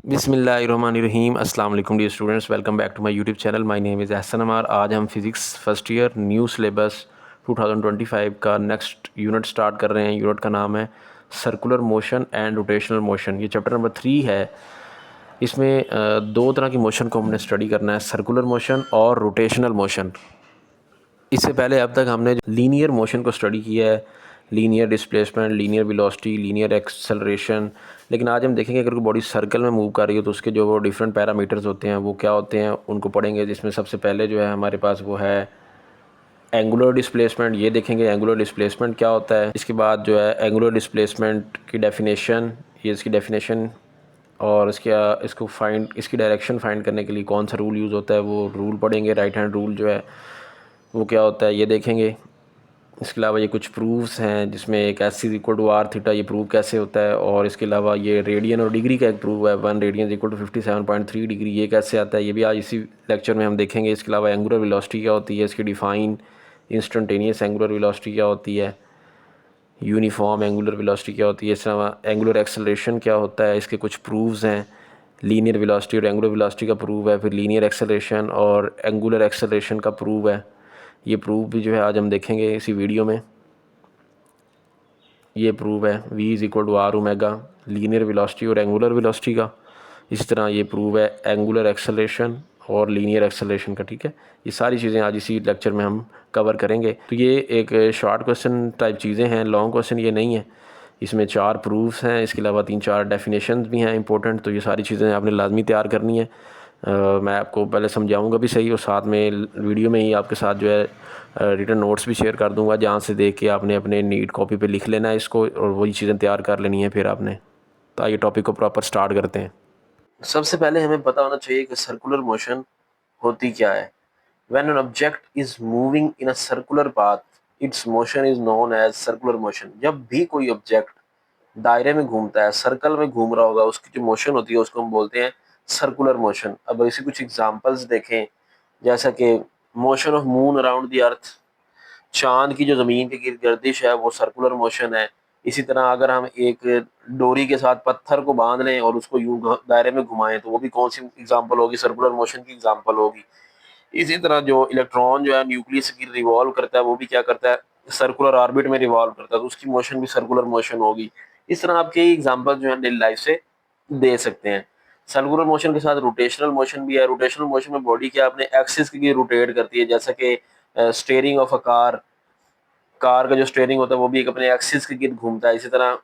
बिस्मिल्लाहिर्रहमानिर्रहीम अस्सलाम वालेकुम dear students, welcome back to my YouTube channel. My name is Ehsan Amar. आज हम physics first year new syllabus 2025 का नेक्स्ट यूनिट स्टार्ट कर रहे हैं। यूनिट का नाम है circular motion and rotational motion. ये चैप्टर नंबर 3 है। इसमें दो तरह की मोशन को हमने स्टडी करना है, सर्कुलर मोशन और रोटेशनल मोशन। इससे पहले अब तक हमने लीनियर मोशन को स्टडी किया है, linear displacement, linear velocity, linear acceleration. लेकिन आज हम देखेंगे अगर कोई बॉडी सर्कल में मूव कर रही हो तो उसके जो वो डिफरेंट पैरामीटर्स होते हैं वो क्या होते हैं, उनको पढ़ेंगे। जिसमें सबसे पहले जो है हमारे पास वो है एंगुलर डिस्प्लेसमेंट। ये देखेंगे एंगुलर डिस्प्लेसमेंट क्या होता है। इसके बाद जो है एंगुलर डिस्प्लेसमेंट की डेफिनेशन, ये इसकी डेफिनेशन, और इसकी डायरेक्शन फाइंड करने के लिए कौन सा रूल यूज़ होता है वो रूल पढ़ेंगे। राइट हैंड रूल जो है वो क्या होता है ये देखेंगे। इसके अलावा ये कुछ प्रूफ्स हैं जिसमें एक S is equal to R theta, ये प्रूव कैसे होता है। और इसके अलावा ये रेडियन और डिग्री का एक प्रूव है, 1 रेडियन इक्वल टू 57.3 डिग्री, ये कैसे आता है ये भी आज इसी लेक्चर में हम देखेंगे। इसके अलावा एंगुलर वेलोसिटी क्या होती है, इसकी डिफ़ाइन इंस्टेंटेनियस एंगुलर वेलोसिटी क्या होती है, यूनिफॉर्म एंगुलर वेलोसिटी क्या होती है। इसके अलावा एंगुलर एक्सेलरेशन क्या होता है, इसके कुछ प्रूव्स हैं। लीनियर वेलोसिटी और एंगुलर वेलोसिटी का प्रूव है, फिर लीनियर एक्सेलरेशन और एंगुलर एक्सेलरेशन का प्रूव है। ये प्रूफ भी जो है आज हम देखेंगे इसी वीडियो में। ये प्रूव है v is equal to R omega, linear velocity और एंगुलर वेलोसिटी का। इसी तरह ये प्रूव है एंगुलर एक्सेलरेशन और लीनियर एक्सेलरेशन का। ठीक है, ये सारी चीज़ें आज इसी लेक्चर में हम कवर करेंगे। तो ये एक शॉर्ट क्वेश्चन टाइप चीज़ें हैं, लॉन्ग क्वेश्चन ये नहीं है। इसमें 4 प्रूफ्स हैं, इसके अलावा 3-4 डेफिनेशंस भी हैं इंपॉर्टेंट। तो ये सारी चीज़ें आपने लाजमी तैयार करनी है। मैं आपको पहले समझाऊंगा भी सही, और साथ में वीडियो में ही आपके साथ जो है रिटन नोट्स भी शेयर कर दूंगा, जहाँ से देख के आपने अपने नीट कॉपी पे लिख लेना है इसको, और वही चीज़ें तैयार कर लेनी है फिर आपने। तो आइए टॉपिक को प्रॉपर स्टार्ट करते हैं। सबसे पहले हमें पता होना चाहिए कि सर्कुलर मोशन होती क्या है। When an object is moving in a circular path, its motion is known as circular motion। जब भी कोई ऑब्जेक्ट दायरे में घूमता है, सर्कल में घूम रहा होगा, उसकी जो मोशन होती है उसको हम बोलते हैं सर्कुलर मोशन। अब इसी कुछ एग्जांपल्स देखें, जैसा कि motion of moon around the earth, चांद की जो ज़मीन की गर्दिश है वो सर्कुलर मोशन है। इसी तरह अगर हम एक डोरी के साथ पत्थर को बांध लें और उसको यूं दायरे में घुमाएं तो वो भी कौन सी एग्जांपल होगी, सर्कुलर मोशन की एग्जांपल होगी। इसी तरह जो इलेक्ट्रॉन जो है न्यूक्लियस की रिवॉल्व करता है वो भी क्या करता है, सर्कुलर ऑर्बिट में रिवॉल्व करता है, तो उसकी मोशन भी सर्कुलर मोशन होगी। इस तरह आप कई एग्जांपल जो है डेली लाइफ से दे सकते हैं। सर्कुलर मोशन के साथ रोटेशनल मोशन भी है। रोटेशनल मोशन में बॉडी क्या अपने एक्सिस की रोटेट करती है, जैसा कि steering of a car, car का जो स्टीयरिंग होता है वो भी एक अपने एक्सिस के गिर्द घूमता है। इसी तरह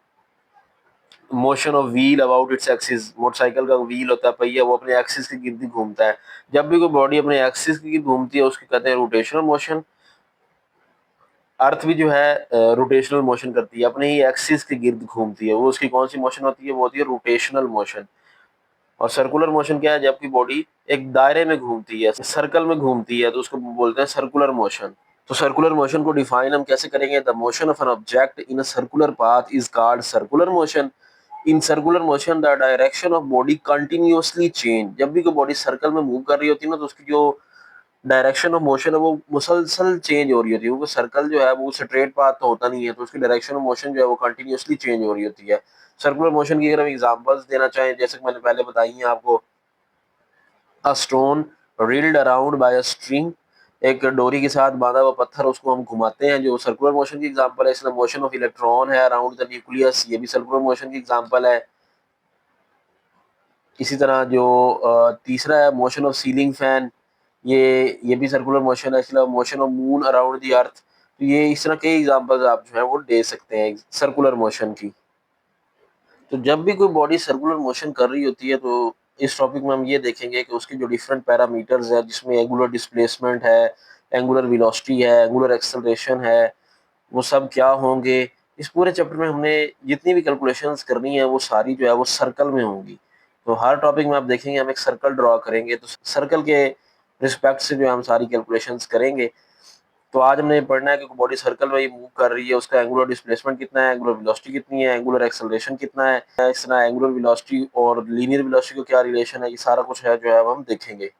motion of wheel about its axis, motorcycle का व्हील होता है पहिया, वो अपने एक्सिस के गिर्द ही घूमता है। जब भी कोई बॉडी अपने एक्सिस के गिर्द घूमती है उसको कहते हैं रोटेशनल मोशन। अर्थ भी जो है रोटेशनल मोशन करती है, अपने ही एक्सिस के गिर्द घूमती है, वो उसकी कौन सी मोशन होती है, वो होती है रोटेशनल मोशन। और सर्कुलर मोशन क्या है, जबकि बॉडी एक दायरे में घूमती है, सर्कल में घूमती है, तो उसको बोलते हैं सर्कुलर मोशन। तो सर्कुलर मोशन को डिफाइन हम कैसे करेंगे, the motion of an object in a circular path is called circular motion. In circular motion the direction of body continuously change. जब भी कोई बॉडी सर्कल में मूव कर रही होती है ना तो उसकी जो डायरेक्शन ऑफ मोशन है वो मुसलसल चेंज हो रही होती है, क्योंकि सर्कल जो है वो स्ट्रेट पाथ तो होता नहीं है, तो उसकी डायरेक्शन ऑफ मोशन जो है वो कंटिन्यूअसली चेंज हो रही होती है। सर्कुलर मोशन की अगर हम एग्जांपल्स देना चाहें, जैसे कि मैंने पहले बताई है आपको, a stone reeled around by a string, एक डोरी के साथ बांधा हुआ पत्थर उसको हम घुमाते हैं, जो सर्कुलर मोशन की एग्जांपल है। इसलिए मोशन ऑफ इलेक्ट्रॉन है अराउंड द न्यूक्लियस, ये भी सर्कुलर मोशन की एग्जांपल है। इसी तरह जो तीसरा है मोशन ऑफ सीलिंग फैन, ये भी सर्कुलर मोशन है। इसलिए motion of moon around the earth, तो ये इस तरह के एग्जांपल्स आप जो है वो दे सकते हैं सर्कुलर मोशन की। तो जब भी कोई बॉडी सर्कुलर मोशन कर रही होती है तो इस टॉपिक में हम ये देखेंगे कि उसके जो डिफरेंट पैरामीटर्स है, जिसमें एंगुलर डिस्प्लेसमेंट है, एंगुलर वेलोसिटी है, एंगुलर एक्सेलरेशन है, वो सब क्या होंगे। इस पूरे चैप्टर में हमने जितनी भी कैलकुलेशंस करनी है वो सारी जो है वो सर्कल में होंगी। तो हर टॉपिक में आप देखेंगे हम एक सर्कल ड्रॉ करेंगे, तो सर्कल के रिस्पेक्ट से जो है हम सारी कैलकुलेशंस करेंगे। तो आज हमने पढ़ना है कि बॉडी सर्कल में ये मूव कर रही है, उसका एंगुलर डिस्प्लेसमेंट कितना है, एंगुलर वेलोसिटी कितनी है, एंगुलर एक्सेलरेशन कितना है। इस तरह एंगुलर वेलोसिटी और लीनियर वेलोसिटी को क्या रिलेशन है, ये सारा कुछ है जो है हम देखेंगे।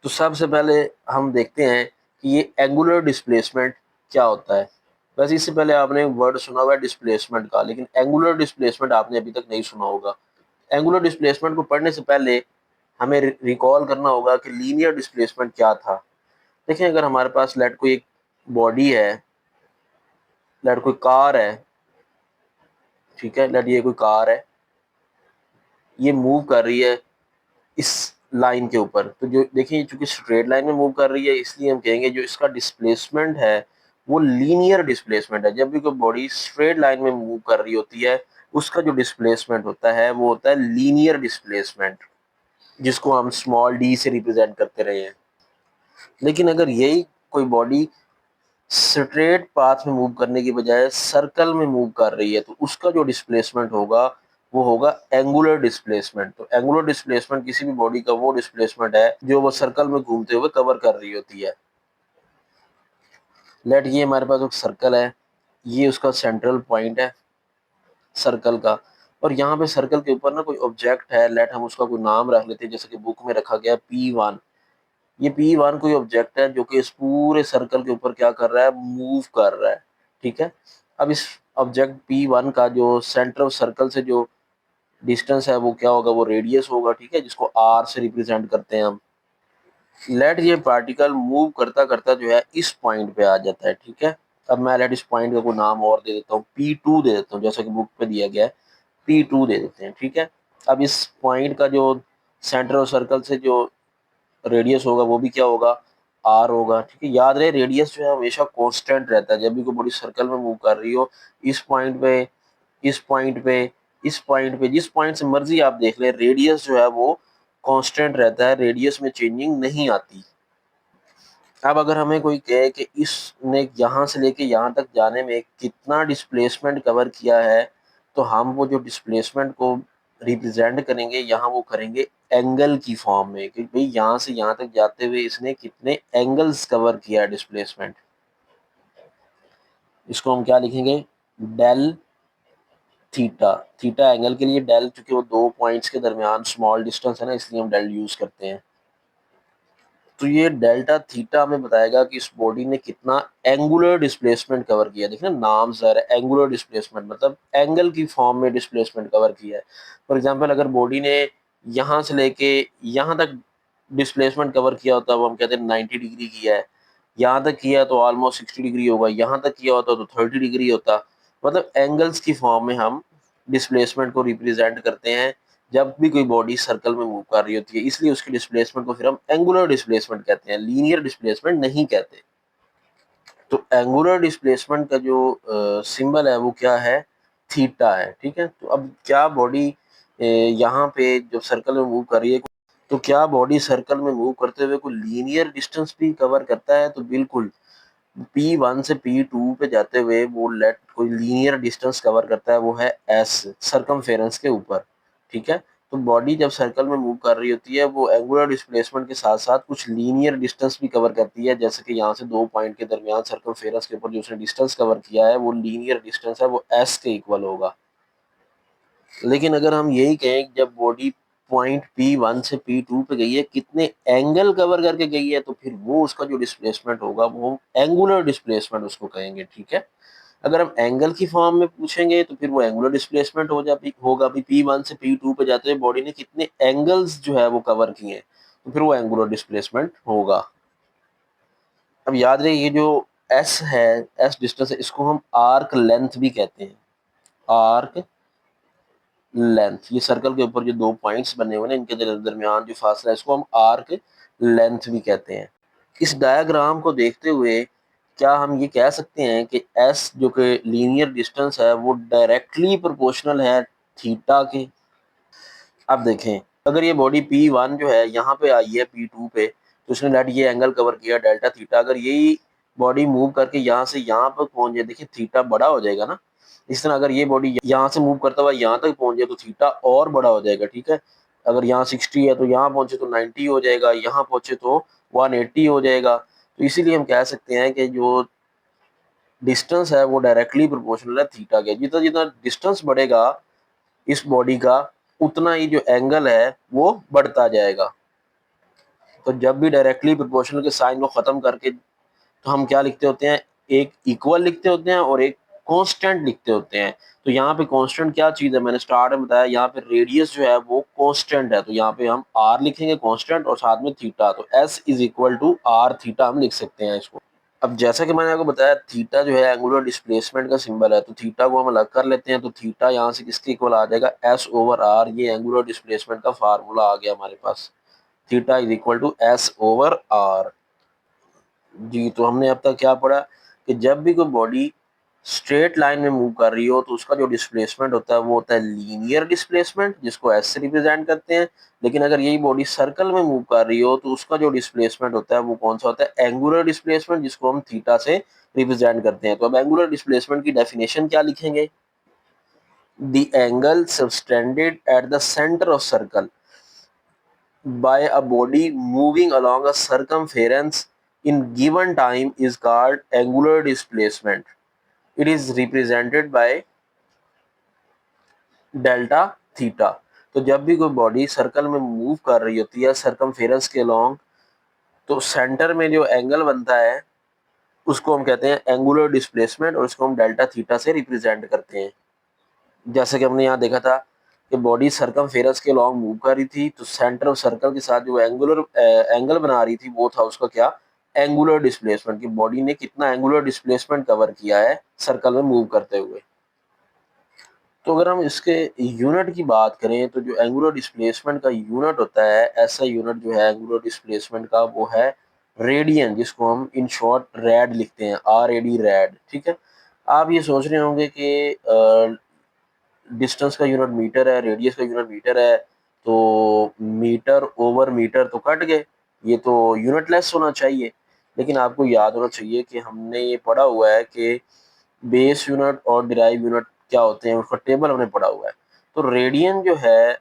तो सबसे पहले हम देखते हैं कि ये एंगुलर डिस्प्लेसमेंट क्या होता है। वैसे इससे पहले आपने वर्ड सुना हुआ है डिस्प्लेसमेंट का, लेकिन एंगुलर डिस्प्लेसमेंट आपने अभी तक नहीं सुना होगा। एंगुलर डिस्प्लेसमेंट को पढ़ने से पहले हमें रिकॉल करना होगा कि लीनियर डिस्प्लेसमेंट क्या था। देखें, अगर हमारे पास लेट कोई एक बॉडी है, लेट कोई कार है, ठीक है, लेट ये कोई कार है, ये मूव कर रही है इस लाइन के ऊपर, तो जो देखिए चूंकि स्ट्रेट लाइन में मूव कर रही है, इसलिए हम कहेंगे जो इसका डिस्प्लेसमेंट है वो लीनियर डिस्प्लेसमेंट है। जब भी कोई बॉडी स्ट्रेट लाइन में मूव कर रही होती है, उसका जो डिस्प्लेसमेंट होता है वो होता है लीनियर डिस्प्लेसमेंट, जिसको हम स्मॉल डी से रिप्रेजेंट करते रहे हैं। लेकिन अगर यही कोई बॉडी स्ट्रेट पाथ में मूव करने की बजाय सर्कल में मूव कर रही है, तो उसका जो डिस्प्लेसमेंट होगा वो होगा एंगुलर डिस्प्लेसमेंट। तो एंगुलर डिस्प्लेसमेंट किसी भी बॉडी का वो डिस्प्लेसमेंट है जो वो सर्कल में घूमते हुए कवर कर रही होती है। लेट ये हमारे पास एक सर्कल है, ये उसका सेंट्रल पॉइंट है सर्कल का, और यहाँ पे सर्कल के ऊपर ना कोई ऑब्जेक्ट है, लेट हम उसका कोई नाम रख लेते हैं, जैसे कि बुक में रखा गया P1। ये P1 कोई ऑब्जेक्ट है जो कि इस पूरे सर्कल के ऊपर क्या कर रहा है, मूव कर रहा है, ठीक है। अब इस ऑब्जेक्ट P1 का जो सेंटर ऑफ सर्कल से जो डिस्टेंस है वो क्या होगा, वो रेडियस होगा, ठीक है, जिसको R से रिप्रेजेंट करते हैं हम। लेट ये पार्टिकल मूव करता करता जो है इस पॉइंट पे आ जाता है, ठीक है। अब मैं लेट इस पॉइंट का कोई नाम और दे देता हूँ, P2 दे देता हूँ, जैसा कि बुक पे दिया गया है, P2 दे देते हैं, ठीक है। अब इस पॉइंट का जो सेंटर ऑफ सर्कल से जो रेडियस होगा वो भी क्या होगा, R होगा, ठीक है। याद रहे रेडियस जो है हमेशा कांस्टेंट रहता है, जब भी कोई बॉडी सर्कल में मूव कर रही हो, इस पॉइंट पे, इस पॉइंट पे, इस पॉइंट पे, जिस पॉइंट से मर्जी आप देख लें, रेडियस जो है वो कांस्टेंट रहता है, रेडियस में चेंजिंग नहीं आती। अब अगर हमें कोई कहे कि इसने यहाँ से लेके यहाँ तक जाने में कितना डिस्प्लेसमेंट कवर किया है, तो हम वो जो डिस्प्लेसमेंट को रिप्रेजेंट करेंगे यहाँ, वो करेंगे एंगल की फॉर्म में, कि भाई यहाँ से यहाँ तक जाते हुए इसने कितने एंगल्स कवर किया है डिस्प्लेसमेंट। इसको हम क्या लिखेंगे, डेल थीटा। थीटा एंगल के लिए, डेल चूंकि वो दो पॉइंट्स के दरमियान स्मॉल डिस्टेंस है ना, इसलिए हम डेल यूज करते हैं। तो ये डेल्टा थीटा हमें बताएगा कि इस बॉडी ने कितना एंगुलर डिस्प्लेसमेंट कवर किया। देखना नाम सर है, एंगुलर डिस्प्लेसमेंट मतलब एंगल की फॉर्म में डिस्प्लेसमेंट कवर किया है। फॉर एग्जांपल अगर बॉडी ने यहाँ से लेके यहाँ तक डिस्प्लेसमेंट कवर किया होता है, वो हम कहते हैं 90 डिग्री किया है, यहाँ तक किया तो ऑलमोस्ट 60 डिग्री होगा, यहाँ तक किया होता तो 30 डिग्री होता। मतलब एंगल्स की फॉर्म में हम डिस्प्लेसमेंट को रिप्रेजेंट करते हैं जब भी कोई बॉडी सर्कल में मूव कर रही होती है, इसलिए उसकी डिस्प्लेसमेंट को फिर हम एंगुलर डिस्प्लेसमेंट कहते हैं, लीनियर डिस्प्लेसमेंट नहीं कहते। तो एंगुलर डिस्प्लेसमेंट का जो सिंबल है वो क्या है, थीटा है, ठीक है। तो अब क्या बॉडी यहाँ पे जब सर्कल में मूव कर रही है, तो क्या बॉडी सर्कल में मूव करते हुए कोई लीनियर डिस्टेंस भी कवर करता है, तो बिल्कुल P1 से P2 पे जाते हुए वो लेट कोई लीनियर डिस्टेंस कवर करता है, वो है S सर्कमफेरेंस के ऊपर, ठीक है। तो बॉडी जब सर्कल में मूव कर रही होती है, वो एंगुलर डिस्प्लेसमेंट के साथ साथ कुछ लीनियर डिस्टेंस भी कवर करती है, जैसे कि यहाँ से दो पॉइंट के दरमियान सर्कमफेरेंस के ऊपर जो उसने डिस्टेंस कवर किया है, वो लीनियर डिस्टेंस है, वो S के इक्वल होगा। लेकिन अगर हम यही कहें जब बॉडी पॉइंट P1 से P2 पे गई है, कितने एंगल कवर करके गई है, तो फिर वो उसका जो डिस्प्लेसमेंट होगा वो एंगुलर डिस्प्लेसमेंट उसको कहेंगे, ठीक है। अगर हम एंगल की फॉर्म में पूछेंगे तो फिर वो एंगुलर डिस्प्लेसमेंट होगा भी P1 से P2 पे जाते हुए बॉडी ने कितने एंगल्स जो है वो कवर किए हैं, तो फिर वो एंगुलर डिस्प्लेसमेंट होगा। अब याद रहे ये जो S है, S डिस्टेंस है, इसको हम आर्क लेंथ भी कहते हैं, आर्क लेंथ। ये सर्कल के ऊपर जो दो पॉइंट्स बने हुए हैं, इनके दरमियान जो फासला है, इसको हम आर्क लेंथ भी कहते हैं। इस डायग्राम को देखते हुए क्या हम ये कह सकते हैं कि एस जो कि लीनियर डिस्टेंस है वो डायरेक्टली प्रोपोर्शनल है थीटा के। अब देखें, अगर ये बॉडी P1 जो है यहाँ पे आई है P2 पे, तो उसने लेट ये एंगल कवर किया डेल्टा थीटा। अगर यही बॉडी मूव करके यहाँ से यहाँ पर पहुंच जाए, देखिए थीटा बड़ा हो जाएगा ना। इस तरह अगर ये बॉडी यहाँ से मूव करता हुआ यहाँ तक पहुंच जाए तो थीटा और बड़ा हो जाएगा, ठीक है। अगर यहाँ 60 है तो यहाँ पहुंचे तो 90 हो जाएगा, यहाँ पहुंचे तो 180 हो जाएगा। तो इसीलिए हम कह सकते हैं कि जो डिस्टेंस है वो डायरेक्टली प्रोपोर्शनल है थीटा के। जितना जितना डिस्टेंस बढ़ेगा इस बॉडी का, उतना ही जो एंगल है वो बढ़ता जाएगा। तो जब भी डायरेक्टली प्रोपोर्शनल के साइन को खत्म करके तो हम क्या लिखते होते हैं, एक इक्वल लिखते होते हैं और एक कांस्टेंट लिखते होते हैं। तो यहाँ पे कांस्टेंट क्या चीज़ है, मैंने स्टार्ट में बताया, यहाँ पे रेडियस जो है वो कांस्टेंट है, तो यहाँ पे हम आर लिखेंगे कांस्टेंट और साथ में थीटा, तो S is equal to R theta हम लिख सकते हैं इसको। अब जैसा कि मैंने आपको बताया थीटा जो है एंगुलर डिस्प्लेसमेंट का सिंबल है, तो थीटा को हम अलग कर लेते हैं, तो थीटा यहाँ से किसके इक्वल आ जाएगा, एस ओवर आर, ये एंगुलर डिस्प्लेसमेंट का फार्मूला आ गया हमारे पास, theta is equal to S over R जी। तो हमने अब तक क्या पढ़ा कि जब भी कोई बॉडी स्ट्रेट लाइन में मूव कर रही हो तो उसका जो डिस्प्लेसमेंट होता है वो होता है लीनियर डिस्प्लेसमेंट, जिसको एस से रिप्रेजेंट करते हैं। लेकिन अगर यही बॉडी सर्कल में मूव कर रही हो तो उसका जो डिस्प्लेसमेंट होता है वो कौन सा होता है, एंगुलर डिस्प्लेसमेंट, जिसको हम थीटा से रिप्रेजेंट करते हैं। तो अब एंगुलर डिस्प्लेसमेंट की डेफिनेशन क्या लिखेंगे, the angle subtended at the centre of circle by a body moving along a circumference in given time is called angular displacement. It is represented by delta theta. तो जब भी कोई body circle में move कर रही होती है circumference के अलोंग, तो सेंटर में जो एंगल बनता है उसको हम कहते हैं एंगुलर डिस्प्लेसमेंट और उसको हम डेल्टा थीटा से रिप्रेजेंट करते हैं। जैसे कि हमने यहाँ देखा था कि बॉडी सर्कमफेरेंस के लॉन्ग मूव कर रही थी, तो सेंटर ऑफ सर्कल के साथ जो एंगल बना रही थी वो था उसका क्या, एंगुलर डिस्प्लेसमेंट, की बॉडी ने कितना एंगुलर डिस्प्लेसमेंट कवर किया है सर्कल में मूव करते हुए। तो अगर हम इसके यूनिट की बात करें तो जो एंगुलर डिस्प्लेसमेंट का यूनिट होता है, ऐसा यूनिट जो है एंगुलर डिस्प्लेसमेंट का वो है रेडियन, जिसको हम इन शॉर्ट रैड लिखते हैं, आर ए डी रैड। ठीक है, आप ये सोच रहे होंगे कि डिस्टेंस का यूनिट मीटर है, रेडियस का यूनिट मीटर है, तो मीटर ओवर मीटर तो कट गए, ये तो यूनिटलेस होना चाहिए। लेकिन आपको याद होना चाहिए कि हमने ये पढ़ा हुआ है कि बेस यूनिट और डिराइव यूनिट क्या होते हैं, उसका टेबल हमने पढ़ा हुआ है। तो रेडियन जो है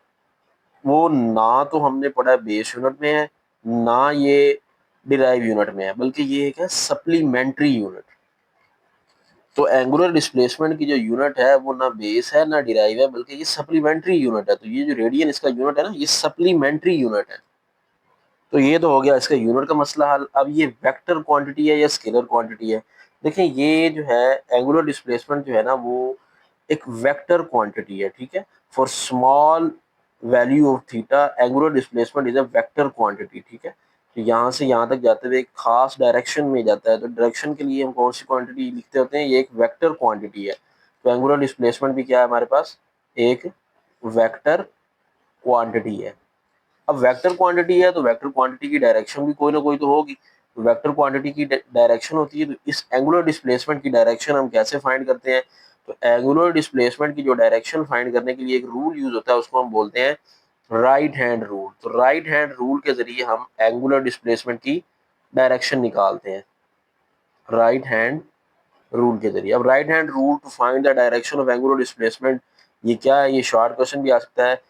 वो ना तो हमने पढ़ा है बेस यूनिट में है, ना ये डिराइव यूनिट में है, बल्कि ये एक है सप्लीमेंट्री यूनिट। तो एंगुलर डिस्प्लेसमेंट की जो यूनिट है वो ना बेस है ना डिराइव है, बल्कि ये सप्लीमेंट्री यूनिट है। तो ये जो रेडियन इसका यूनिट है ना, ये सप्लीमेंट्री यूनिट है। तो ये तो हो गया इसका यूनिट का मसला हल। अब ये वेक्टर क्वांटिटी है या स्केलर क्वांटिटी है, देखिए ये जो है एंगुलर डिस्प्लेसमेंट जो है ना वो एक वेक्टर क्वांटिटी है। ठीक है, for small value of theta angular displacement is a vector quantity. ठीक है, तो यहाँ से यहाँ तक जाते हुए एक खास डायरेक्शन में जाता है, तो डायरेक्शन के लिए हम कौन सी क्वांटिटी लिखते होते हैं, ये एक वेक्टर क्वांटिटी है। तो एंगुलर डिस्प्लेसमेंट भी क्या है हमारे पास, एक वेक्टर क्वांटिटी है। अब वेक्टर क्वांटिटी है तो वेक्टर क्वांटिटी की डायरेक्शन भी कोई ना कोई तो होगी। तो वेक्टर क्वांटिटी की डायरेक्शन होती है, तो इस एंगुलर डिस्प्लेसमेंट की डायरेक्शन हम कैसे फाइंड करते हैं, तो एंगुलर डिस्प्लेसमेंट की जो डायरेक्शन फाइंड करने के लिए एक रूल यूज होता है, उसको हम बोलते हैं राइट हैंड रूल। तो राइट हैंड रूल के जरिए हम एंगुलर डिस्प्लेसमेंट की डायरेक्शन निकालते हैं, राइट हैंड रूल के जरिए। अब right hand rule to find the direction of angular displacement, ये क्या है, ये शॉर्ट क्वेश्चन भी आ सकता है,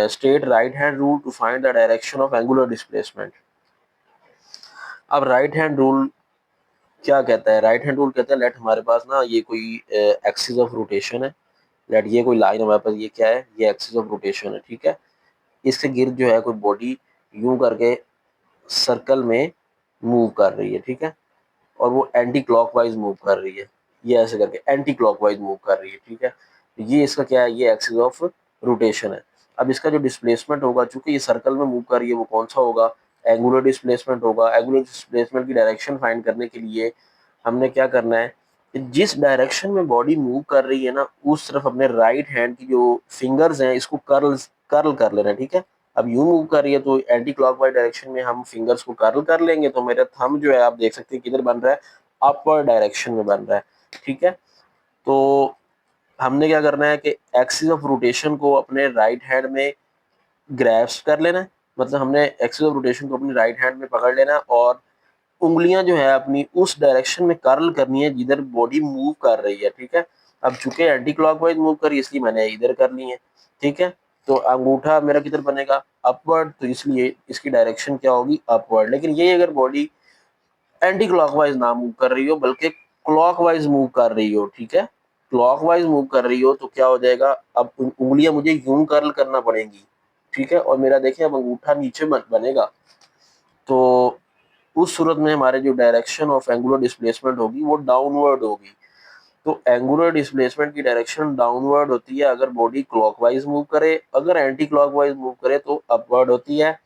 state right hand rule to find the direction of angular displacement. अब राइट हैंड रूल क्या कहता है, राइट हैंड रूल कहता है लेट हमारे पास ना ये कोई एक्सिस ऑफ रोटेशन है, लेट ये कोई लाइन हमारे पास, ये क्या है, ये एक्सिस ऑफ रोटेशन है। ठीक है, इसके गिर्द जो है कोई बॉडी यूं करके सर्कल में मूव कर रही है। ठीक है, और वो एंटी क्लॉकवाइज मूव कर रही है, ये ऐसे करके एंटी क्लॉकवाइज मूव कर रही है। ठीक है, ये इसका क्या है, ये एक्सिस ऑफ रोटेशन है। अब इसका जो डिस्प्लेसमेंट होगा, चूंकि ये सर्कल में मूव कर रही है, वो कौन सा होगा, एंगुलर डिस्प्लेसमेंट होगा। एंगुलर डिस्प्लेसमेंट की डायरेक्शन फाइंड करने के लिए हमने क्या करना है, जिस डायरेक्शन में बॉडी मूव कर रही है ना, उस तरफ अपने राइट हैंड की जो फिंगर्स हैं इसको कर्ल कर्ल कर लेना है। ठीक है, अब यूं मूव कर रही है तो एंटी क्लॉकवाइज डायरेक्शन में हम फिंगर्स को कर्ल कर लेंगे, तो मेरा थंब जो है आप देख सकते हैं किधर बन रहा है, अपवर्ड डायरेक्शन में बन रहा है। ठीक है, तो हमने क्या करना है कि एक्सिस ऑफ रोटेशन को अपने राइट हैंड में ग्रैस्प कर लेना है, मतलब हमने एक्सिस ऑफ रोटेशन को अपनी राइट हैंड में पकड़ लेना है और उंगलियां जो है अपनी उस डायरेक्शन में कर्ल करनी है जिधर बॉडी मूव कर रही है। ठीक है, अब चूंकि एंटी क्लॉकवाइज मूव कर रही है इसलिए मैंने इधर कर ली है। ठीक है, तो अंगूठा मेरा किधर बनेगा, अपवर्ड, तो इसलिए इसकी डायरेक्शन क्या होगी, अपवर्ड। लेकिन ये अगर बॉडी एंटी क्लॉकवाइज ना मूव कर रही हो बल्कि क्लॉकवाइज मूव कर रही हो, ठीक है, क्लॉकवाइज मूव कर रही हो, तो क्या हो जाएगा, अब उंगलियां मुझे यूं कर्ल करना पड़ेंगी। ठीक है, और मेरा देखिए अब अंगूठा नीचे बनेगा, तो उस सूरत में हमारे जो डायरेक्शन ऑफ एंगुलर डिस्प्लेसमेंट होगी वो डाउनवर्ड होगी। तो एंगुलर डिस्प्लेसमेंट की डायरेक्शन डाउनवर्ड होती है अगर बॉडी क्लॉकवाइज मूव करे, अगर एंटी क्लॉकवाइज मूव करे तो अपवर्ड होती है।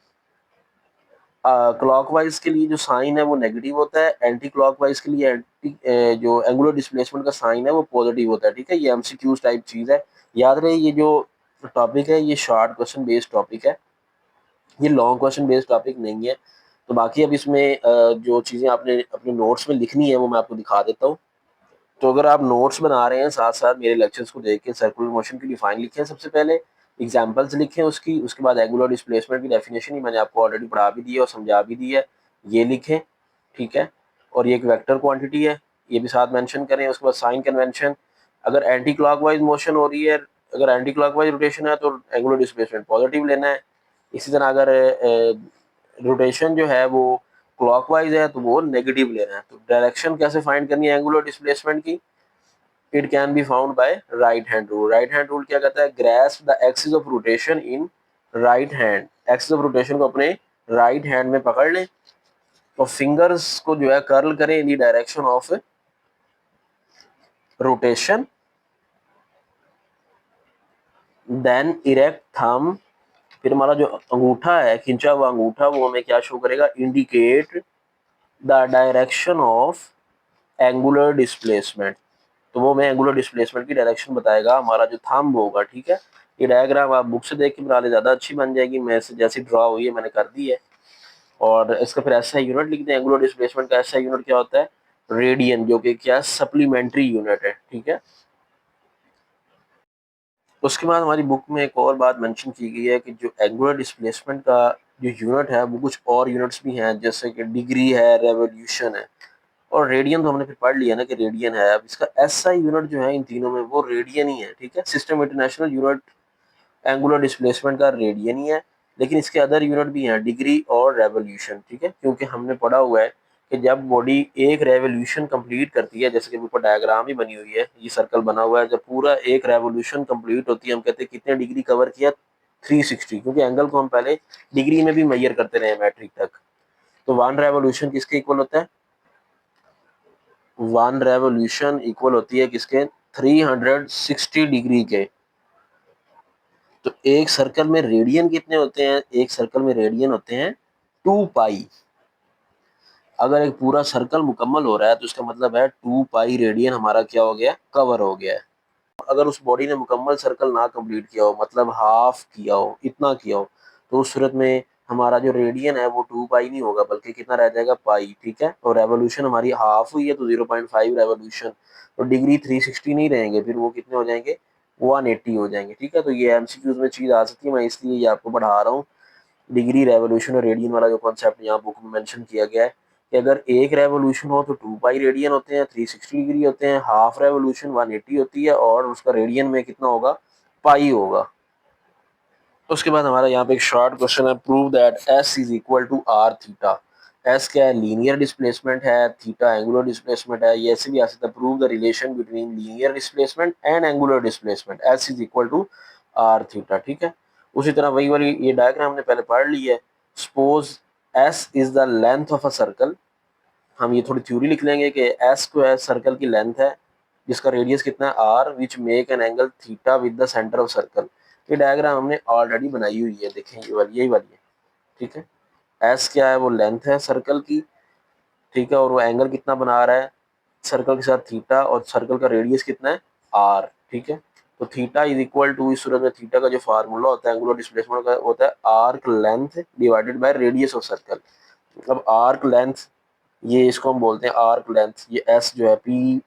क्लॉकवाइज के लिए जो साइन है वो नेगेटिव होता है, एंटी क्लॉकवाइज के लिए जो एंगुलर डिस्प्लेसमेंट का साइन है वो पॉजिटिव होता है। ठीक है, ये एमसीक्यूज टाइप चीज है, याद रहे। ये जो टॉपिक है ये शॉर्ट क्वेश्चन बेस्ड टॉपिक है, ये लॉन्ग क्वेश्चन बेस्ड टॉपिक नहीं है। तो बाकी अब इसमें जो चीज़ें आपने अपने नोट्स में लिखनी है वो मैं आपको दिखा देता हूँ। तो अगर आप नोट्स बना रहे हैं साथ साथ मेरे लेक्चर्स को देख के सर्कुलर मोशन की डिफाइन लिखें सबसे पहले, एग्जांपल्स लिखें उसकी, उसके बाद एंगुलर डिस्प्लेसमेंट की डेफिनेशन ही मैंने आपको ऑलरेडी पढ़ा भी दी है और समझा भी दी है, ये लिखें। ठीक है, और ये एक वेक्टर क्वांटिटी है, ये भी साथ मेंशन करें। उसके बाद साइन कन्वेंशन, अगर एंटी क्लॉकवाइज मोशन हो रही है, अगर एंटी क्लॉकवाइज रोटेशन है तो एंगुलर डिस्प्लेसमेंट पॉजिटिव लेना है। इसी तरह अगर रोटेशन जो है वो क्लॉकवाइज है तो वो नेगेटिव लेना है। तो डायरेक्शन कैसे फाइंड करनी है एंगुलर डिस्प्लेसमेंट की, it can be found by right hand rule. Right hand rule क्या कहता है, grasp the axis of rotation in right hand, axis of rotation को अपने राइट हैंड में पकड़ लें और फिंगर्स को जो है कर्ल करें in the direction of rotation, then erect thumb, फिर हमारा जो अंगूठा है खिंचा हुआ अंगूठा वो हमें क्या शो करेगा, indicate the direction of angular displacement. तो वो हमें एंगुलर डिस्प्लेसमेंट की डायरेक्शन बताएगा, हमारा जो थंब होगा। ठीक है, ये डायग्राम आप बुक से देख के बना ले, ज़्यादा अच्छी बन जाएगी। मैं से जैसी ड्रॉ हुई है मैंने कर दी है। और इसका फिर ऐसा यूनिट लिखते हैं, एंगुलर डिस्प्लेसमेंट का ऐसा यूनिट क्या होता है, रेडियन, जो कि क्या सप्लीमेंट्री यूनिट है। ठीक है, उसके बाद हमारी बुक में एक और बात मेंशन की गई है कि जो एंगुलर डिस्प्लेसमेंट का जो यूनिट है वो कुछ और यूनिट्स भी हैं, जैसे कि डिग्री है, रेवोल्यूशन है और रेडियन। तो हमने फिर पढ़ लिया ना कि रेडियन है। अब इसका एसआई यूनिट जो है इन तीनों में वो रेडियन ही है। ठीक है, system international unit angular displacement का रेडियन ही है, लेकिन इसके अदर यूनिट भी हैं, डिग्री और रेवोल्यूशन। ठीक है, क्योंकि हमने पढ़ा हुआ है कि जब बॉडी एक रेवोल्यूशन कंप्लीट करती है, जैसे कि ऊपर डायग्राम ही बनी हुई है, ये सर्कल बना हुआ है, जब पूरा एक रेवोल्यूशन कंप्लीट होती है हम कहते हैं कितने डिग्री कवर किया, 360, क्योंकि एंगल को हम पहले डिग्री में भी मेजर करते रहे मैट्रिक तक। तो वन रेवोल्यूशन किसके इक्वल होता है, वन रेवोल्यूशन इक्वल होती है किसके, 360 डिग्री के। तो एक सर्कल में रेडियन कितने होते हैं, एक सर्कल में रेडियन होते हैं 2 पाई। अगर एक पूरा सर्कल मुकम्मल हो रहा है तो इसका मतलब है 2 पाई रेडियन हमारा क्या हो गया, कवर हो गया है। अगर उस बॉडी ने मुकम्मल सर्कल ना कंप्लीट किया हो, मतलब हाफ किया हो, इतना किया हो, तो उस सूरत में हमारा जो रेडियन है वो 2 पाई नहीं होगा बल्कि कितना रह जाएगा, पाई। ठीक है, और रेवोल्यूशन हमारी हाफ हुई है तो 0.5 रेवोल्यूशन, और डिग्री 360 नहीं रहेंगे, फिर वो कितने हो जाएंगे, 180 हो जाएंगे। ठीक है, तो ये एमसीक्यूज में चीज़ आ सकती है, मैं इसलिए ये आपको पढ़ा रहा हूँ। डिग्री, रेवोल्यूशन और रेडियन वाला जो कॉन्सेप्ट यहाँ बुक में मेंशन किया गया है कि अगर एक रेवोल्यूशन हो तो 2 पाई रेडियन होते हैं, 360 डिग्री होते हैं, हाफ रेवोल्यूशन 180 होती है और उसका रेडियन में कितना होगा, पाई होगा। उसके बाद हमारा यहाँ पे एक शॉर्ट क्वेश्चन है, prove that S is equal to R theta. S क्या है, लीनियर डिस्प्लेसमेंट है, थीटा एंगुलर डिस्प्लेसमेंट है। ये ऐसे भी आ सकता है, prove the relation between linear displacement and angular displacement, S is equal to R theta. ठीक है, उसी तरह वही वाली ये डायग्राम हमने पहले पढ़ ली है। Suppose S is the length of a circle, हम ये थोड़ी थ्योरी लिख लेंगे कि एस को है सर्कल की लेंथ है जिसका रेडियस कितना है R, which make an angle theta with the centre of circle. ये डायग्राम हमने ऑलरेडी बनाई हुई है, देखें ये वाली, यही वाली है। ठीक है, एस क्या है, वो लेंथ है सर्कल की। ठीक है, और वो एंगल कितना बना रहा है सर्कल के साथ, थीटा, और सर्कल का रेडियस कितना है, आर। ठीक है, तो थीटा इज इक्वल टू, इस सूरत में थीटा का जो फार्मूला होता है एंगुलर डिस्प्लेसमेंट का होता है arc length divided by radius of circle. अब आर्क लेंथ, ये इसको हम बोलते हैं आर्क लेंथ, ये एस जो है पी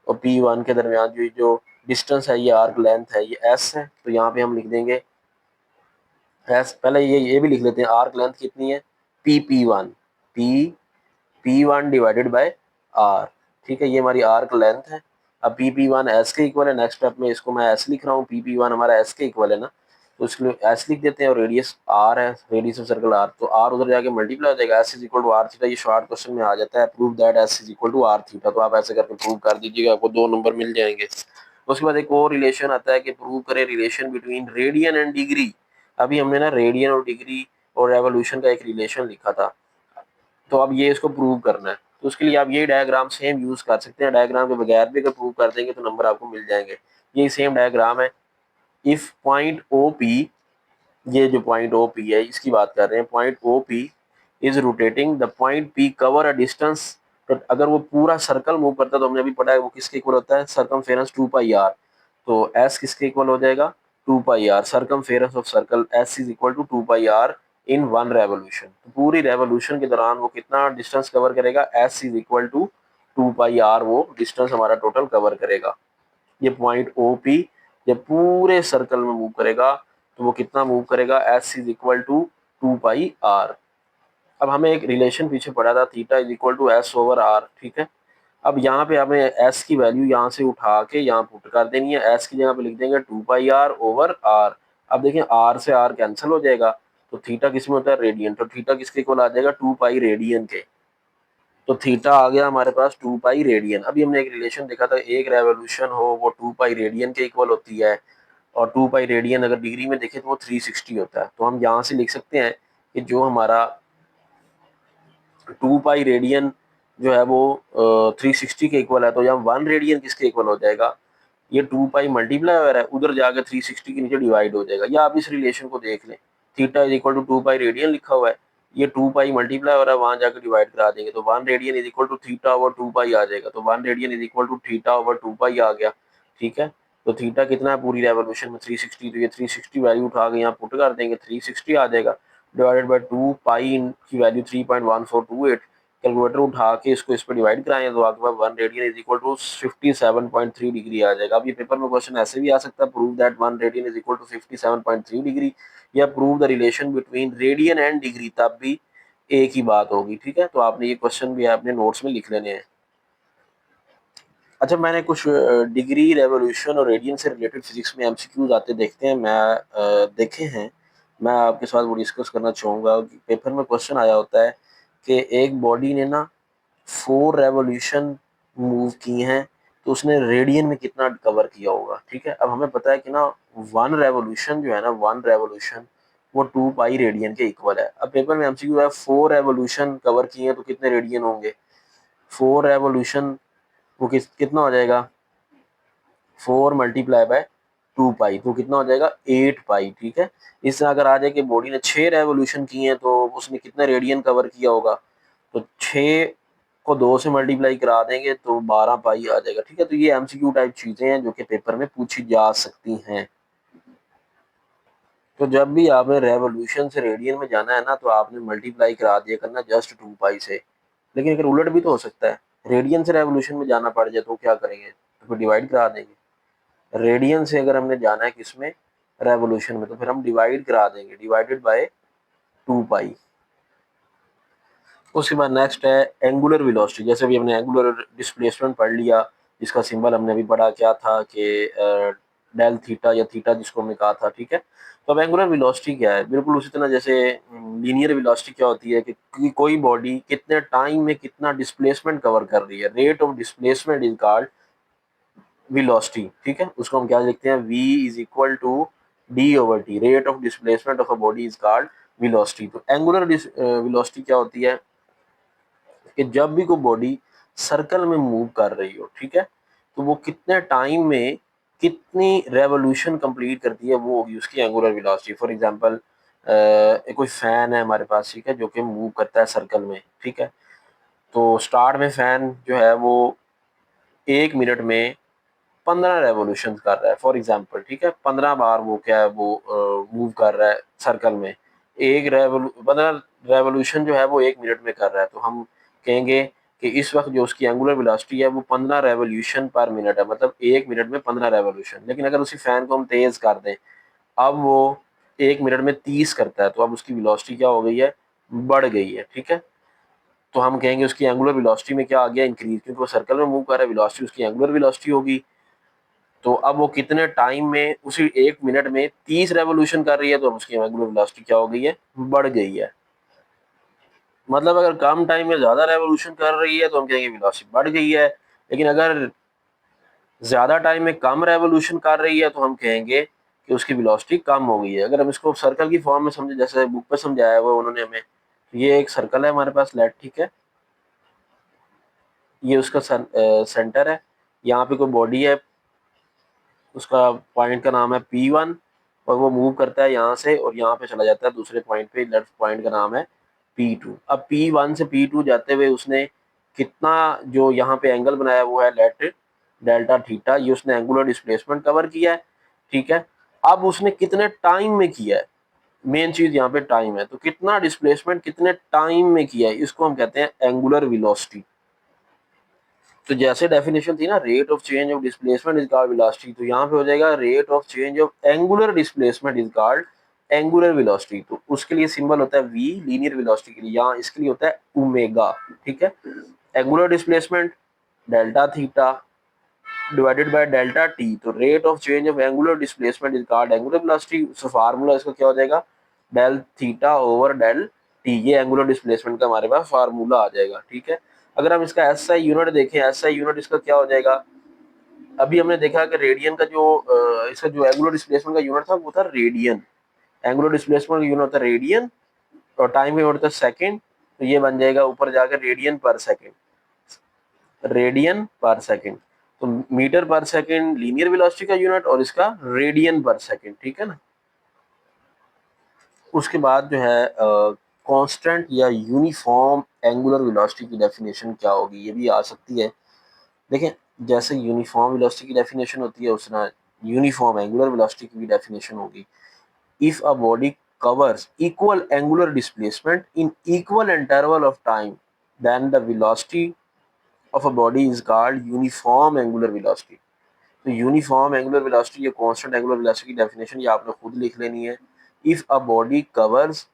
और P1 के दरमियान जो डिस्टेंस है ये आर्क लेंथ है, ये एस है। तो यहाँ पे हम लिख देंगे एस, पहले ये भी लिख लेते हैं, आर्क लेंथ कितनी है, P1, P1 divided by are. ठीक है, ये हमारी आर्क लेंथ है। अब P1 एस के इक्वल है, नेक्स्ट स्टेप में इसको मैं एस लिख रहा हूँ, P1 हमारा एस के इक्वल है ना, तो इसके लिए एस लिख देते हैं, और रेडियस आर है, रेडियस ऑफ सर्कल आर, तो आर उधर जाके मल्टीप्लाई हो जाएगा, S is equal to R theta. ये शॉर्ट क्वेश्चन में आ जाता है, prove that S is equal to R theta. तो आप ऐसे करके प्रूव कर दीजिएगा, आपको 2 नंबर मिल जाएंगे। उसके बाद एक और रिलेशन आता है कि प्रूव करें relation between radian and degree. अभी हमने ना रेडियन और डिग्री और रेवोल्यूशन का एक रिलेशन लिखा था, तो अब ये इसको प्रूव करना है। तो उसके लिए आप ये डायग्राम सेम यूज कर सकते हैं। डायग्राम के बगैर भी अगर प्रूव कर देंगे तो नंबर आपको मिल जाएंगे। ये सेम डायग्राम है। इफ पॉइंट ओ पी, ये जो पॉइंट ओ पी है इसकी बात कर रहे हैं, point O P is rotating, the point P cover a distance, तो अगर वो पूरा सर्कल मूव करता है तो हमने अभी पढ़ा है वो किसके इक्वल होता है, सर्कमफेरेंस 2πr। तो एस किसके इक्वल हो जाएगा, 2πr, circumference of circle S is equal to 2πr in one revolution. तो पूरी रेवोल्यूशन के दौरान वो कितना डिस्टेंस कवर करेगा, S is equal to 2πr, वो डिस्टेंस हमारा टोटल कवर करेगा। ये पॉइंट ओ पी जब पूरे सर्कल में मूव करेगा तो वो कितना मूव करेगा, S is equal to 2πr। अब हमें एक रिलेशन पीछे पढ़ा था, theta is equal to S over R, ठीक है। अब यहाँ पे हमें एस की वैल्यू यहाँ से उठा के यहाँ पुट कर देनी है, एस की जगह पे लिख देंगे 2πr ओवर आर। अब देखें आर से आर कैंसिल हो जाएगा, तो थीटा किस में होता है, रेडियन, तो थीटा किसके इक्वल आ जाएगा, 2π रेडियन के। तो थीटा आ गया हमारे पास 2π रेडियन। अभी हमने एक रिलेशन देखा था, एक रेवोल्यूशन हो वो 2π रेडियन के इक्वल होती है, और 2π रेडियन अगर डिग्री में देखें तो वो 360 होता है। तो हम यहाँ से लिख सकते हैं कि जो हमारा 2π रेडियन जो है वो 360 के इक्वल है, तो यहाँ 1 रेडियन किसके इक्वल हो जाएगा, ये 2π मल्टीप्लाई हो रहा है, उधर जाकर 360 के नीचे डिवाइड हो जाएगा। या आप इस रिलेशन को देख लें, theta is equal to 2π radian लिखा हुआ है, ये 2π मल्टीप्लाई हो रहा है, वहां जाकर डिवाइड करा देंगे तो 1 radian is equal to theta over 2π आ जाएगा। तो 1 radian is equal to theta over 2π आ गया, ठीक है। तो थीटा कितना है पूरी रेवोल्यूशन में, 360, तो ये 360 वैल्यू उठा के यहाँ पुट कर देंगे, 360 आ जाएगा, डिवाइडेड बाई 2π की वैल्यू 3.1428, कैलकुलेटर उठा के इसको इस पर डिवाइड कराएं तो आपके पास 1 radian is equal to 57.3 degree आ जाएगा। अब ये पेपर में क्वेश्चन ऐसे भी आ सकता है, prove that 1 radian is equal to 57.3 degree, या prove the relation between radian and degree, तब भी एक ही बात होगी, ठीक है। तो आपने ये क्वेश्चन भी अपने नोट्स में लिख लेने हैं। अच्छा, मैंने कुछ डिग्री, रेवोल्यूशन और रेडियन से रिलेटेड फिजिक्स में एमसीक्यूज आते देखते हैं, देखे हैं, मैं आपके साथ वो डिस्कस करना चाहूँगा। पेपर में क्वेश्चन आया होता है कि एक बॉडी ने ना 4 रेवोल्यूशन मूव की हैं, तो उसने रेडियन में कितना कवर किया होगा, ठीक है। अब हमें पता है कि ना 1 रेवोल्यूशन जो है ना, 1 रेवोल्यूशन वो 2π रेडियन के इक्वल है। अब पेपर में एमसीक्यू है 4 रेवोल्यूशन कवर किए हैं तो कितने रेडियन होंगे, 4 रेवोल्यूशन वो कितना हो जाएगा, 4 मल्टीप्लाई बाय 2π, तो कितना हो जाएगा 8π, ठीक है। इस तरह अगर आ जाए कि बॉडी ने 6 रेवोल्यूशन किए हैं तो उसने कितना रेडियन कवर किया होगा, तो 6 को 2 से मल्टीप्लाई करा देंगे तो 12π आ जाएगा, ठीक है। तो ये एमसीक्यू टाइप चीजें हैं जो कि पेपर में पूछी जा सकती हैं। तो जब भी आपने रेवोल्यूशन से रेडियन में जाना है ना, तो आपने मल्टीप्लाई करा दिया करना जस्ट 2π से। लेकिन अगर उलट भी तो हो सकता है, रेडियन से रेवोल्यूशन में जाना पड़ जाए तो क्या करेंगे, तो फिर डिवाइड करा देंगे। रेडियन से अगर हमने जाना है किसमें, रेवोल्यूशन में, तो फिर हम डिवाइड करा देंगे, डिवाइडेड बाय 2π। उसके बाद नेक्स्ट है एंगुलर वेलोसिटी। जैसे भी हमने एंगुलर डिस्प्लेसमेंट पढ़ लिया, जिसका सिंबल हमने अभी पढ़ा क्या था कि डेल थीटा या थीटा जिसको हमने कहा था, ठीक है। तो अब एंगुलर वेलोसिटी क्या है, बिल्कुल उसी तरह जैसे लीनियर वेलोसिटी क्या होती है कि कोई बॉडी कितने टाइम में कितना डिस्प्लेसमेंट कवर कर रही है, rate of displacement is called velocity, ठीक है। उसको हम क्या लिखते हैं, v is equal to D over T, rate of displacement of a body is called velocity. तो एंगुलर वेलोसिटी क्या होती है कि जब भी कोई बॉडी सर्कल में मूव कर रही हो, ठीक है, तो वो कितने टाइम में कितनी रेवोल्यूशन कंप्लीट करती है, वो होगी उसकी एंगुलर वेलोसिटी। फॉर एग्जांपल कोई फैन है हमारे पास, ठीक है, जो कि मूव करता है सर्कल में, ठीक है। तो स्टार्ट में फैन जो है वो 1 मिनट में 15 रेवोल्यूशन कर रहा है, फॉर एग्जांपल, ठीक है, 15 बार वो क्या है वो मूव कर रहा है सर्कल में। 15 रेवोल्यूशन जो है वो 1 मिनट में कर रहा है, तो हम कहेंगे कि इस वक्त जो उसकी एंगुलर वेलोसिटी है वो 15 रेवोल्यूशन पर मिनट है, मतलब 1 मिनट में 15 रेवोल्यूशन। लेकिन अगर उसी फैन को हम तेज कर दें, अब वो 1 मिनट में 30 करता है, तो अब उसकी वेलोसिटी क्या हो गई है, बढ़ गई है, ठीक है। तो हम कहेंगे उसकी एंगुलर वेलोसिटी में क्या आ गया, इंक्रीज, क्योंकि वो सर्कल में मूव कर रहा है, वेलोसिटी उसकी एंगुलर वेलोसिटी होगी। तो अब वो कितने टाइम में, उसी 1 मिनट में 30 रेवोल्यूशन कर रही है, तो उसकी एंगुलर वेलोसिटी क्या हो गई है, बढ़ गई है। मतलब अगर कम टाइम में ज्यादा रेवोल्यूशन कर रही है तो हम कहेंगे वेलोसिटी बढ़ गई है, लेकिन अगर ज्यादा टाइम में कम रेवोल्यूशन कर रही है तो हम कहेंगे कि उसकी वेलोसिटी कम हो गई है। अगर हम इसको सर्कल की फॉर्म में समझे, जैसे बुक पे समझाया हुआ उन्होंने हमें, ये एक सर्कल है हमारे पास लेट, ठीक है। ये उसका सेंटर है, यहाँ पे कोई बॉडी है, उसका पॉइंट का नाम है P1 और वो मूव करता है यहाँ से और यहाँ पे चला जाता है दूसरे पॉइंट पे, लेफ्ट पॉइंट का नाम है P2। अब P1 से P2 जाते हुए उसने कितना जो यहाँ पे एंगल बनाया वो है लेट डेल्टा थीटा, ये उसने एंगुलर डिस्प्लेसमेंट कवर किया है, ठीक है। अब उसने कितने टाइम में किया है, मेन चीज यहाँ पे टाइम है, तो कितना डिस्प्लेसमेंट कितने टाइम में किया है, इसको हम कहते हैं एंगुलर वेलोसिटी। तो जैसे डेफिनेशन थी ना, rate of change of displacement is called velocity, तो यहाँ पे हो जाएगा rate of change of angular displacement is called angular velocity. तो उसके लिए सिंबल होता है v, लीनियर वेलोसिटी के लिए, यहाँ इसके लिए होता है ओमेगा, ठीक है। Angular displacement delta theta divided by delta T, तो rate of change of angular displacement is called angular velocity. So formula इसका क्या हो जाएगा, del theta over del T, ये एंगुलर डिस्प्लेसमेंट का हमारे पास फार्मूला आ जाएगा, ठीक है। अगर हम इसका एसआई यूनिट देखें, एसआई यूनिट इसका क्या हो जाएगा, अभी हमने देखा कि रेडियन का जो इसका जो एंगुलर डिस्प्लेसमेंट का यूनिट था वो था रेडियन, एंगुलर डिस्प्लेसमेंट का यूनिट होता है रेडियन और टाइम का यूनिट होता है सेकंड, तो ये बन जाएगा ऊपर जाकर रेडियन पर सेकंड, रेडियन पर सेकंड। तो मीटर पर सेकंड लीनियर वेलोसिटी का यूनिट और इसका रेडियन पर सेकंड, ठीक है ना। उसके बाद जो है कांस्टेंट या यूनिफॉर्म एंगुलर वेलोसिटी की डेफिनेशन क्या होगी, ये भी आ सकती है। देखें, जैसे यूनिफॉर्म वेलोसिटी की डेफिनेशन होती है उस तरह यूनिफॉर्म एंगुलर वेलोसिटी की भी डेफिनेशन होगी। If a body covers equal angular displacement in equal interval of time, then the velocity of a body is called uniform angular velocity। तो यूनिफॉर्म एंगुलर वेलोसिटी या constant angular velocity की definition ये आपने खुद लिख लेनी है। If a body covers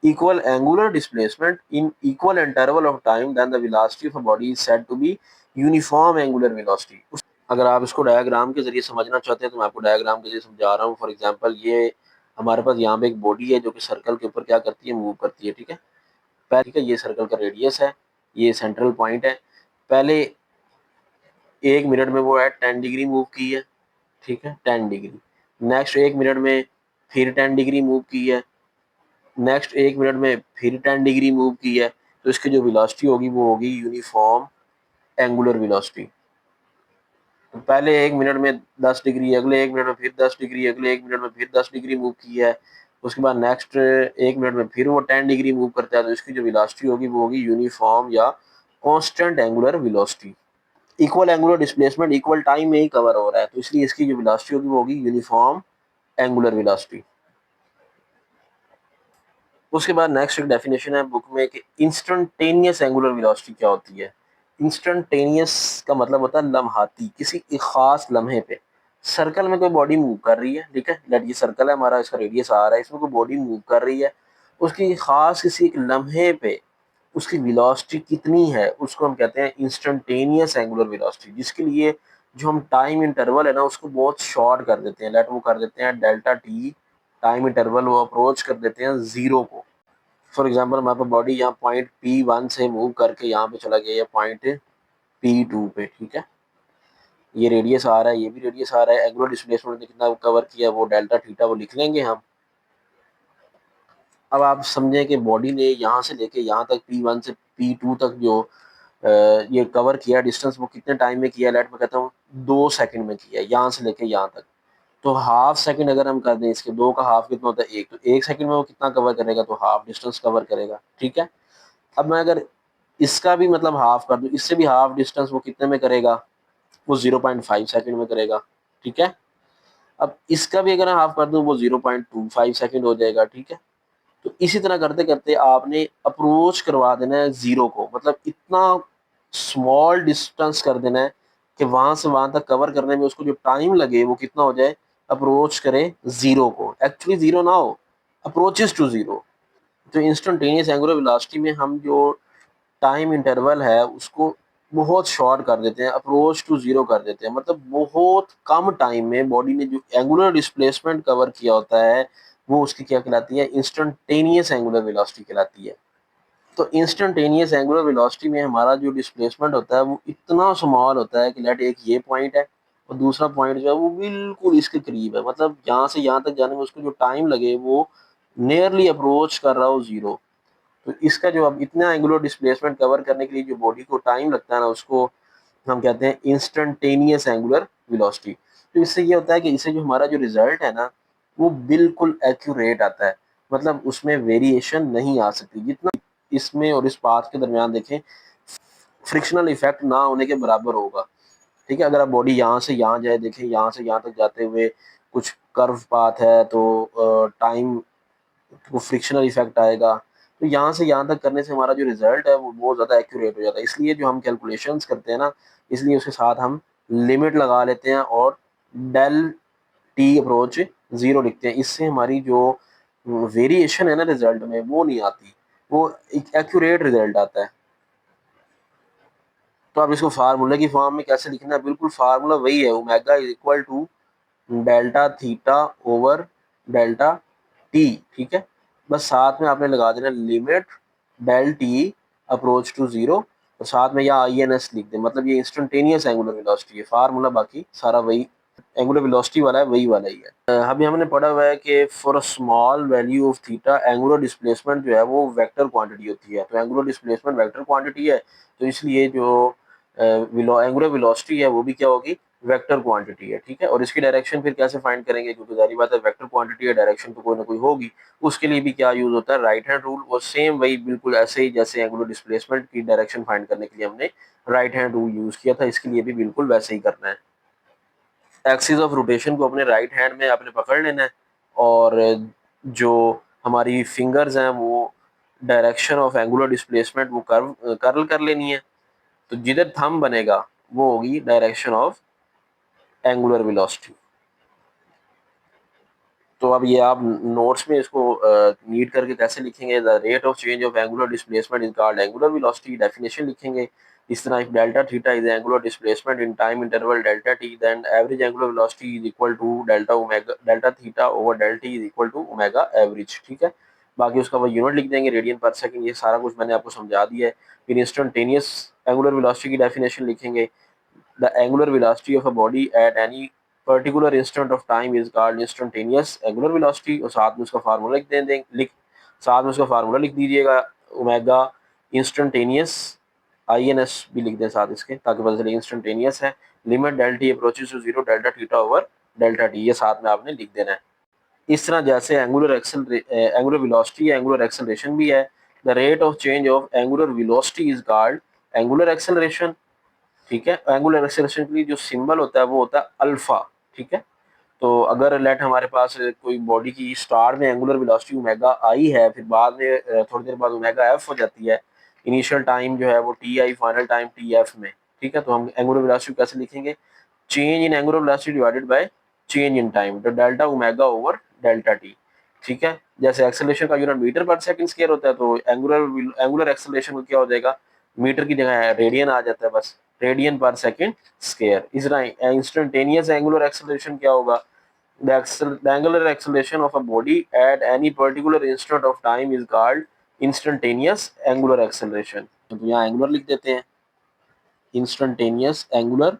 equal angular displacement in equal interval of time, then the velocity of a body is said to be uniform angular velocity. अगर आप इसको डायग्राम के जरिए समझना चाहते हैं तो मैं आपको डायग्राम के जरिए समझा रहा हूँ। फॉर एग्जांपल, ये हमारे पास यहाँ पे एक बॉडी है जो कि सर्कल के ऊपर क्या करती है, मूव करती है, ठीक है। पहले ठीक है, ये सर्कल का रेडियस है, ये सेंट्रल पॉइंट है। पहले 1 मिनट में वो है 10 डिग्री मूव की है, ठीक है, 10 डिग्री। नेक्स्ट 1 मिनट में फिर 10 डिग्री मूव की है, नेक्स्ट 1 मिनट में फिर 10 डिग्री मूव की है। तो इसकी जो वेलोसिटी होगी वो होगी यूनिफॉर्म एंगुलर वेलोसिटी। तो पहले 1 मिनट में 10 डिग्री, अगले 1 मिनट में फिर 10 डिग्री, अगले 1 मिनट में फिर 10 डिग्री मूव की है। उसके बाद नेक्स्ट 1 मिनट में फिर वो 10 डिग्री मूव करता है, तो इसकी जो वेलोसिटी होगी वो होगी यूनिफॉर्म या constant angular velocity. Equal angular displacement equal time में ही कवर हो रहा है, तो इसलिए इसकी जो वेलोसिटी होगी वो होगी यूनिफॉर्म एंगुलर वेलोसिटी। उसके बाद नेक्स्ट एक डेफिनेशन है बुक में कि इंस्टेंटेनियस एंगुलर वेलोसिटी क्या होती है। इंस्टेंटेनियस का मतलब होता है लम्हाती, किसी एक खास लम्हे पे। सर्कल में कोई बॉडी मूव कर रही है, ठीक है, लेट ये सर्कल है हमारा, इसका रेडियस आ रहा है, इसमें कोई बॉडी मूव कर रही है, उसकी खास किसी एक लम्हे पे उसकी वेलोसिटी कितनी है, उसको हम कहते हैं इंस्टेंटेनियस एंगुलर वेलोसिटी। जिसके लिए जो हम टाइम इंटरवल है ना उसको बहुत शॉर्ट कर देते हैं, लेट वो कर देते हैं डेल्टा टी टाइम इंटरवल, वो अप्रोच कर देते हैं जीरो को। फॉर एग्जांपल, हमारे पास बॉडी यहाँ पॉइंट P1 से मूव करके यहाँ पे चला गया है पॉइंट P2 पे, ठीक है। ये रेडियस आ रहा है, ये भी रेडियस आ रहा है, एंगुलर डिस्प्लेसमेंट ने कितना कवर किया वो डेल्टा थीटा वो लिख लेंगे हम। अब आप समझें कि बॉडी ने यहाँ से लेके यहाँ तक P1 से P2 तक जो ये कवर किया डिस्टेंस वो कितने टाइम में किया, लेट मैं कहता हूँ 2 सेकंड में किया, यहाँ से लेके यहाँ तक। तो हाफ सेकंड अगर हम कर दें, इसके 2 का हाफ कितना होता है 1, तो 1 सेकंड में वो कितना कवर करेगा, तो हाफ डिस्टेंस कवर करेगा, ठीक है। अब मैं अगर इसका भी मतलब हाफ कर दूं, इससे भी हाफ डिस्टेंस वो कितने में करेगा, वो 0.5 सेकंड में करेगा, ठीक है। अब इसका भी अगर मैं हाफ कर दूं वो 0.25 सेकंड हो जाएगा, ठीक है। तो इसी तरह करते करते आपने अप्रोच करवा देना है जीरो को, मतलब इतना स्मॉल डिस्टेंस कर देना है कि वहां से वहां तक कवर करने में उसको जो टाइम लगे वो कितना हो जाए, अप्रोच करे जीरो को, एक्चुअली जीरो ना हो, अप्रोचेस टू जीरो। तो इंस्टेंटेनियस एंगुलर वेलोसिटी में हम जो टाइम इंटरवल है उसको बहुत शॉर्ट कर देते हैं, अप्रोच टू जीरो कर देते हैं, मतलब बहुत कम टाइम में बॉडी ने जो एंगुलर डिस्प्लेसमेंट कवर किया होता है वो उसकी क्या कहलाती है, इंस्टेंटेनियस एंगुलर वेलोसिटी कहलाती है। तो इंस्टेंटेनियस एंगुलर वेलोसिटी में हमारा जो डिस्प्लेसमेंट होता है वो इतना स्मॉल होता है कि लेट एक ये पॉइंट है और दूसरा पॉइंट जो है वो बिल्कुल इसके करीब है, मतलब यहाँ से यहाँ तक जाने में उसको जो टाइम लगे वो नियरली अप्रोच कर रहा हो जीरो। तो इसका जो अब इतना एंगुलर डिस्प्लेसमेंट कवर करने के लिए जो बॉडी को टाइम लगता है ना उसको हम कहते हैं इंस्टेंटेनियस एंगुलर वेलोसिटी। तो इससे ये होता है कि इससे जो हमारा जो रिजल्ट है ना वो बिल्कुल एक्यूरेट आता है, मतलब उसमें वेरिएशन नहीं आ सकती। जितना इसमें और इस पाथ के दरमियान देखें फ्रिक्शनल इफेक्ट ना होने के बराबर होगा। ठीक है, अगर आप बॉडी यहाँ से यहाँ जाए, देखें यहाँ से यहाँ तक जाते हुए कुछ कर्व पाथ है तो टाइम को फ्रिक्शनल इफेक्ट आएगा। तो यहाँ से यहाँ तक करने से हमारा जो रिजल्ट है वो बहुत ज़्यादा एक्यूरेट हो जाता है। इसलिए जो हम कैलकुलेशंस करते हैं ना, इसलिए उसके साथ हम लिमिट लगा लेते हैं और डेल टी अप्रोच ज़ीरो लिखते हैं। इससे हमारी जो वेरिएशन है ना रिजल्ट में वो नहीं आती, वो एक एक्यूरेट रिजल्ट आता है। तो आप इसको फार्मूला की फॉर्म में कैसे लिखना है, बिल्कुल फार्मूला वही है, omega is equal to delta theta over delta T. ठीक है, बस साथ में आपने लगा देना limit del T approach to zero, और साथ में या आई एन एस लिख दें, मतलब ये इंस्टेंटेनियस एंगुलर वेलोसिटी है। फार्मूला बाकी सारा वही एंगुलर वेलोसिटी वाला है, वही वाला ही है। अभी हमने पढ़ा हुआ है कि for a small value of theta angular displacement जो है वो वेक्टर क्वांटिटी होती है। तो एंगुलर डिस्प्लेसमेंट वेक्टर क्वांटिटी है, तो इसलिए जो एंगुलर वेलोसिटी है वो भी क्या होगी, वेक्टर क्वांटिटी है। ठीक है, और इसकी डायरेक्शन फिर कैसे फाइंड करेंगे, क्योंकि जारी बात है वेक्टर क्वांटिटी है, डायरेक्शन तो कोई ना कोई होगी। उसके लिए भी क्या यूज होता है, राइट हैंड रूल। और सेम वही बिल्कुल ऐसे ही जैसे एंगुलर डिस्प्लेसमेंट की डायरेक्शन फाइंड करने के लिए हमने राइट हैंड रूल यूज किया था, इसके लिए भी बिल्कुल वैसे ही करना है। एक्सिस ऑफ रोटेशन को अपने राइट हैंड में आपने पकड़ लेना है, और जो हमारी फिंगर्स हैं वो डायरेक्शन ऑफ एंगुलर डिस्प्लेसमेंट वो कर्ल कर लेनी है। तो जिधर थंब बनेगा वो होगी डायरेक्शन ऑफ एंगुलर वेलोसिटी। तो अब ये आप नोट्स में इसको नीट करके कैसे लिखेंगे, the rate of change of angular displacement is called angular velocity, definition लिखेंगे इस तरह, if delta theta is angular displacement in time interval delta T then average angular velocity is equal to delta omega delta theta over delta T is equal to omega average. ठीक है, बाकी उसका वो unit लिख देंगे radian पर second. ये सारा कुछ मैंने आपको समझा दिया है। फिर इंस्टेंटेनियस एंगुलर वेलोसिटी की डेफिनेशन लिखेंगे, the angular velocity of a body at any particular instant of time is called instantaneous angular velocity। और साथ में उसका फार्मूला साथ में उसका फार्मूला लिख दीजिएगा, omega instantaneous I N S भी लिख दें साथ इसके, ताकि पता चले इंस्टेंटेनियस है। Limit delta T approaches to zero delta theta over delta T, ये साथ में आपने लिख देना है। इस तरह जैसे एंगुलर वेलोसिटी एंगुलर एक्सेलरेशन भी है, the rate of change of angular velocity is called angular acceleration. ठीक है, एंगुलर एक्सेलरेशन के लिए जो सिंबल होता है वो होता है अल्फा। ठीक है, तो अगर लेट हमारे पास कोई बॉडी की स्टार में एंगुलर वेलोसिटी ओमेगा आई है, फिर बाद में थोड़ी देर बाद ओमेगा एफ हो जाती है, इनिशियल टाइम जो है वो T I, final time T F में। ठीक है, तो हम एंगुलर वेलोसिटी कैसे लिखेंगे, change in angular velocity divided by change in time, तो delta omega over delta T. ठीक है, जैसे एक्सेलरेशन का यूनिट मीटर पर सेकंड स्क्वायर होता है, तो एंगुलर एक्सेलरेशन को क्या हो जाएगा, मीटर की जगह रेडियन आ जाता है, बस रेडियन पर सेकंड स्क्वायर। इस तरह इंस्टेंटेनियस एंगुलर एक्सेलरेशन क्या होगा, the angular acceleration of a body at any particular instant of time is called instantaneous angular acceleration। तो यहाँ एंगुलर लिख देते हैं, इंस्टेंटेनियस एंगुलर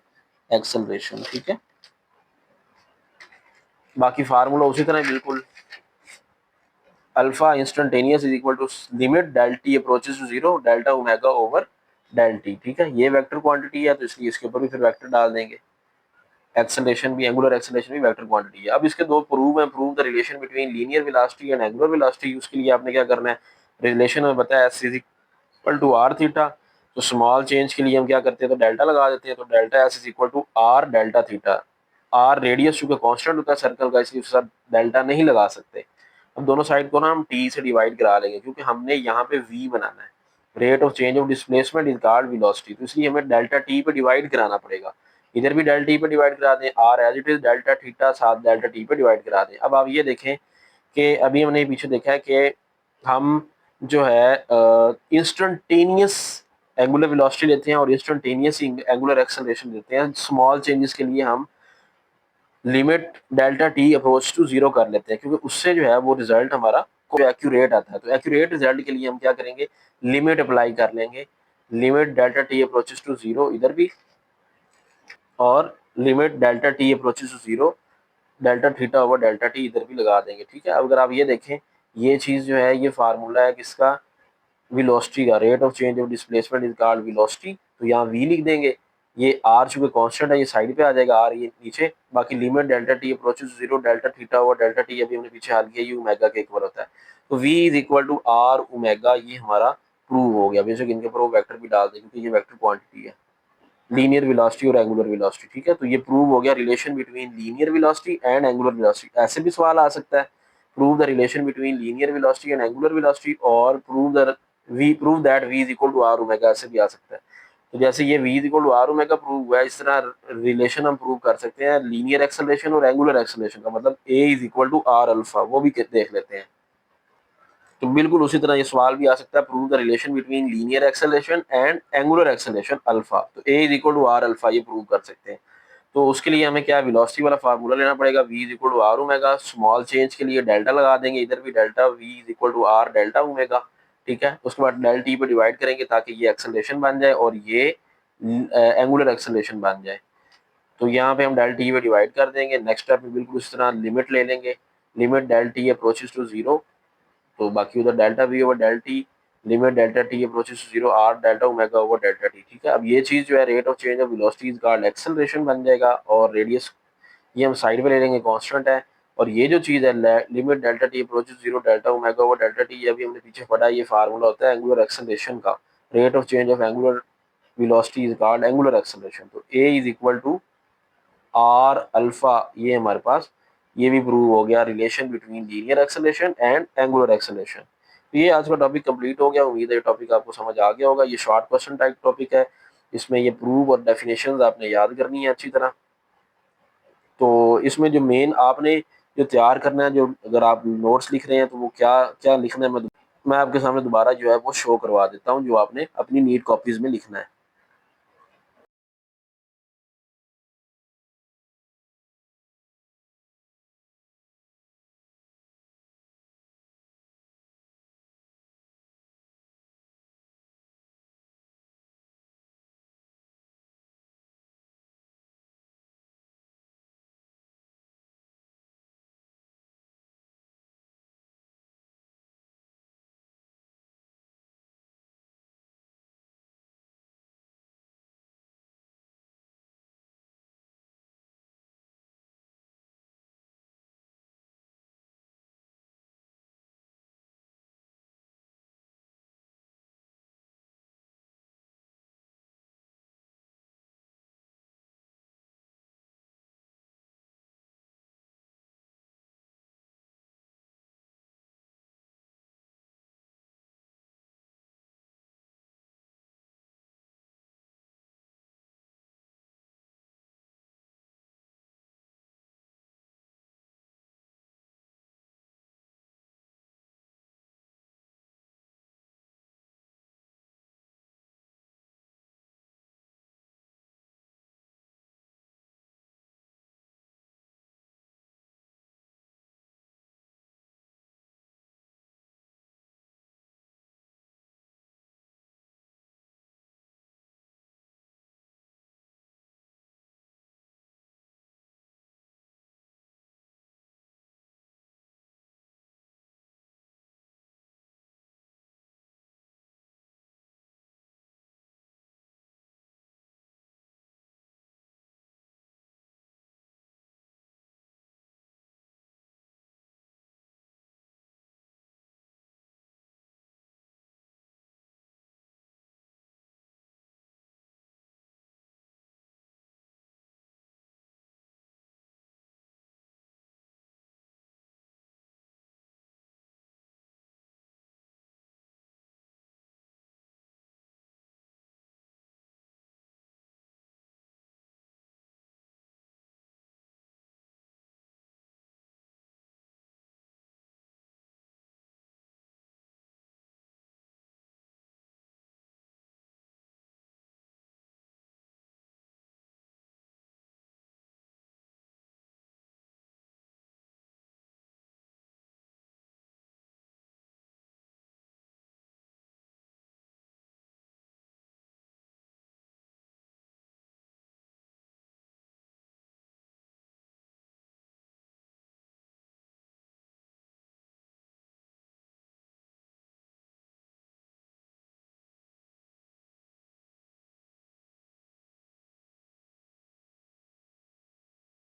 एक्सेलरेशन। ठीक है, बाकी फार्मूला उसी तरह बिल्कुल, alpha instantaneous is equal to limit del T approaches to zero delta omega over del T. ठीक है, ये वेक्टर क्वांटिटी है, तो इसलिए इसके ऊपर भी फिर वेक्टर डाल देंगे। एक्सेलरेशन भी, एंगुलर एक्सेलरेशन भी वेक्टर क्वांटिटी है। अब इसके दो प्रूव हैं, prove the relation between linear velocity and angular velocity. उसके लिए आपने क्या करना है, रिलेशन में बताया S is equal to R theta. तो स्मॉल चेंज के लिए हम क्या करते हैं, तो डेल्टा लगा देते हैं, तो delta S is equal to R delta theta. R radius चूंकि कांस्टेंट होता है सर्कल का, इसलिए उसके साथ डेल्टा नहीं लगा सकते। अब दोनों साइड को ना हम टी से डिवाइड करा लेंगे, क्योंकि हमने यहाँ पे वी बनाना है, rate of change of displacement is called velocity, तो इसलिए हमें डेल्टा टी पे डिवाइड कराना पड़ेगा। इधर भी डेल्टा टी पे डिवाइड करा दें, R as it is delta theta साथ डेल्टा टी पे डिवाइड करा दें। अब आप ये देखें कि अभी हमने पीछे देखा है कि हम जो है इंस्टेंटेनियस एंगुलर वेलोसिटी लेते हैं और इंस्टेंटेनियस एंगुलर एक्सेलरेशन लेते हैं। स्मॉल चेंजेस के लिए हम limit delta T approach to zero कर लेते हैं, क्योंकि उससे जो है वो रिजल्ट हमारा को एक्यूरेट आता है। तो एक्यूरेट रिजल्ट के लिए हम क्या करेंगे, लिमिट अप्लाई कर लेंगे, limit delta T approaches to zero इधर भी, और limit delta T approaches to zero delta theta over delta T इधर भी लगा देंगे। ठीक है, अगर आप ये देखें, ये चीज़ जो है ये फार्मूला है किसका, वेलोसिटी का, rate of change of displacement is called velocity, तो यहाँ वी लिख देंगे। ये आर चूंकि कांस्टेंट है ये साइड पे आ जाएगा, आर ये नीचे, बाकी limit delta T approaches zero, delta theta और डेल्टा टी अभी हमने पीछे हल किया, ये ओमेगा के इक्वल होता है। तो v is equal to R omega, ये हमारा प्रूव हो गया। बेशक इनके ऊपर वो वेक्टर भी डाल दें क्योंकि ये वेक्टर क्वांटिटी है, लीनियर वेलोसिटी और एंगुलर वेलोसिटी, ठीक है। तो ये प्रूव हो गया relation between linear velocity and angular velocity. ऐसे भी सवाल आ सकता है, prove the relation between linear velocity and angular velocity, और prove that v is equal to R omega, ऐसे भी आ सकता है। तो जैसे ये v is equal to R omega prove हुआ है, इस तरह रिलेशन हम प्रूव कर सकते हैं लीनियर एक्सेलरेशन और एंगुलर एक्सेलरेशन का, मतलब a is equal to R alpha, वो भी देख लेते हैं। तो बिल्कुल उसी तरह ये सवाल भी आ सकता है, prove the relation between linear acceleration and angular acceleration alpha. तो a is equal to R alpha ये प्रूव कर सकते हैं। तो उसके लिए हमें क्या वेलोसिटी वाला फार्मूला लेना पड़ेगा, v is equal to R omega, small change के लिए डेल्टा लगा देंगे, इधर भी delta, v is equal to R delta omega, ठीक है। उसके बाद डेल टी पे डिवाइड करेंगे ताकि ये एक्सेलरेशन बन जाए और ये एंगुलर एक्सेलरेशन बन जाए। तो यहाँ पे हम डेल टी पे डिवाइड कर देंगे। नेक्स्ट स्टेप में बिल्कुल इस तरह लिमिट ले लेंगे, limit del T approaches to zero, तो बाकी उधर delta V over del T, limit delta T approaches to zero, R delta omega over delta T, ठीक है। अब ये चीज जो है rate of change of velocity is called acceleration बन जाएगा, और रेडियस ये हम साइड पे ले लेंगे, कांस्टेंट है। और ये जो चीज है limit delta T approaches zero, delta omega over delta T, ये अभी हमने पीछे पढ़ा, ये फार्मूला होता है एंगुलर एक्सेलरेशन का। Rate of change of angular velocity is called angular acceleration. तो A is equal to R alpha, ये हमारे पास ये भी प्रूव हो गया relation between linear acceleration and angular acceleration. तो ये आज का टॉपिक कंप्लीट हो गया। उम्मीद है ये टॉपिक आपको समझ आ गया होगा। ये शॉर्ट क्वेश्चन टाइप टॉपिक है, इसमें ये प्रूव और डेफिनेशंस आपने याद करनी है अच्छी तरह। तो इसमें जो मेन आपने जो तैयार करना है, जो अगर आप नोट्स लिख रहे हैं तो वो क्या क्या लिखना है, मैं आपके सामने दोबारा जो है वो शो करवा देता हूँ, जो आपने अपनी नीट कॉपीज में लिखना है।